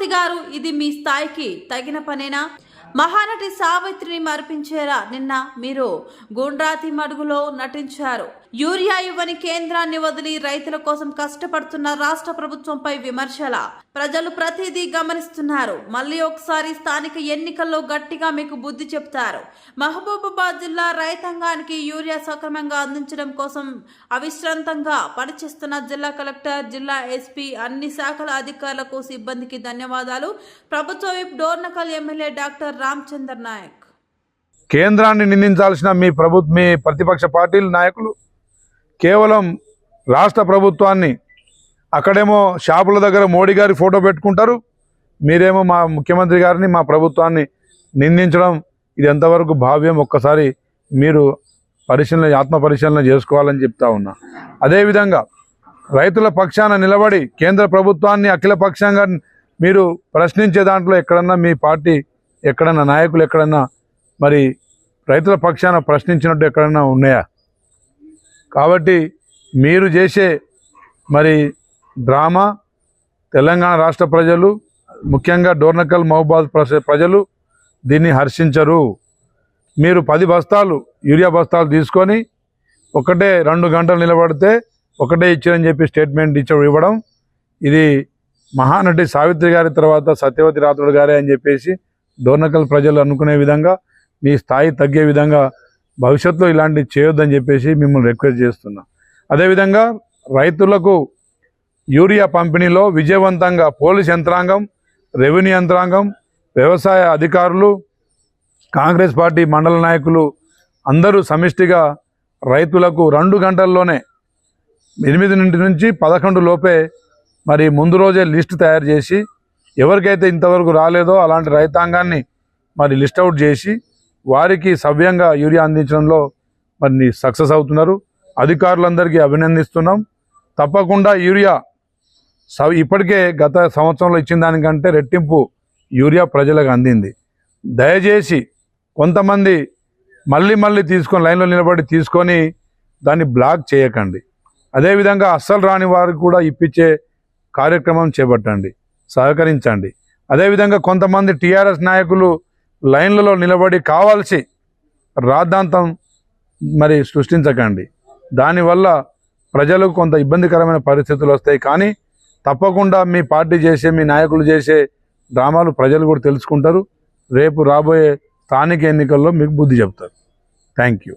చక్రవర్తి గారు, ఇది మీ స్థాయికి తగిన పనేనా? మహానటి సావిత్రిని మరిపించేలా నిన్న మీరు గుండ్రాతి మడుగులో నటించారు. యూరియా ఇవ్వని కేంద్రాన్ని వదిలి రైతుల కోసం కష్టపడుతున్న రాష్ట్ర ప్రభుత్వంపై విమర్శల. ప్రజలు ప్రతిదీ గమనిస్తున్నారు. మళ్ళీ ఒకసారి స్థానిక ఎన్నికల్లో గట్టిగా మీకు బుద్ధి చెప్తారు. మహబూబాబాద్ జిల్లా రైతాంగానికి యూరియా సక్రమంగా అందించడం కోసం అవిశ్రాంతంగా పనిచేస్తున్న జిల్లా కలెక్టర్, జిల్లా ఎస్పీ, అన్ని శాఖల అధికారులకు, సిబ్బందికి ధన్యవాదాలు. ప్రభుత్వ whip Dornakal MLA doctor Ramachandra Nayak. కేంద్రాన్ని నిందించాల్సిన మీ ప్రతిపక్ష పార్టీల నాయకులు కేవలం రాష్ట్ర ప్రభుత్వాన్ని, అక్కడేమో షాపుల దగ్గర మోడీ గారి ఫోటో పెట్టుకుంటారు, మీరేమో మా ముఖ్యమంత్రి గారిని, మా ప్రభుత్వాన్ని నిందించడం ఇది ఎంతవరకు భావ్యం? ఒక్కసారి మీరు ఆత్మ పరిశీలన చేసుకోవాలని చెప్తా ఉన్నా. అదేవిధంగా రైతుల పక్షాన నిలబడి కేంద్ర ప్రభుత్వాన్ని అఖిలపక్షంగా మీరు ప్రశ్నించే దాంట్లో ఎక్కడన్నా మీ పార్టీ ఎక్కడన్నా నాయకులు ఎక్కడన్నా మరి రైతుల పక్షాన ప్రశ్నించినట్టు ఎక్కడన్నా ఉన్నాయా? కాబట్టి మీరు చేసే మరి డ్రామా తెలంగాణ రాష్ట్ర ప్రజలు, ముఖ్యంగా డోర్నకల్ మహబూబాద్ ప్రజలు దీన్ని హర్షించరు. మీరు 10 బస్తాలు యూరియా బస్తాలు తీసుకొని 2 గంటలు నిలబడితే ఒకటే ఇచ్చారని చెప్పి స్టేట్మెంట్ ఇవ్వడం, ఇది మహానటి సావిత్రి గారి తర్వాత సత్యవతి రాథోడ్ గారే అని చెప్పేసి డోర్నకల్ ప్రజలు అనుకునే విధంగా, మీ స్థాయి తగ్గే విధంగా భవిష్యత్తులో ఇలాంటివి చేయొద్దని చెప్పేసి మిమ్మల్ని రిక్వెస్ట్ చేస్తున్నా. అదేవిధంగా రైతులకు యూరియా పంపిణీలో విజయవంతంగా పోలీస్ యంత్రాంగం, రెవెన్యూ యంత్రాంగం, వ్యవసాయ అధికారులు, కాంగ్రెస్ పార్టీ మండల నాయకులు అందరూ సమిష్టిగా రైతులకు 2 గంటల్లోనే 8 నుంచి 11 లోపే మరి ముందు రోజే లిస్టు తయారు చేసి, ఎవరికైతే ఇంతవరకు రాలేదో అలాంటి రైతాంగాన్ని మరి లిస్ట్ అవుట్ చేసి వారికి సవ్యంగా యూరియా అందించడంలో మరి సక్సెస్ అవుతున్నారు. అధికారులందరికీ అభినందిస్తున్నాం. తప్పకుండా యూరియా ఇప్పటికే గత సంవత్సరంలో ఇచ్చిన దానికంటే రెట్టింపు యూరియా ప్రజలకు అందింది. దయచేసి కొంతమంది మళ్ళీ తీసుకొని లైన్లో నిలబడి తీసుకొని దాన్ని బ్లాక్ చేయకండి. అదేవిధంగా అస్సలు రాని వారికి కూడా ఇప్పించే కార్యక్రమం చేపట్టండి, సహకరించండి. అదేవిధంగా కొంతమంది టీఆర్ఎస్ నాయకులు లైన్లలో నిలబడి కావాల్సి రాద్ధాంతం మరి సృష్టించకండి. దానివల్ల ప్రజలకు కొంత ఇబ్బందికరమైన పరిస్థితులు వస్తాయి. కానీ తప్పకుండా మీ పార్టీ చేసే, మీ నాయకులు చేసే డ్రామాలు ప్రజలు కూడా తెలుసుకుంటారు. రేపు రాబోయే స్థానిక ఎన్నికల్లో మీకు బుద్ధి చెప్తారు. Thank you.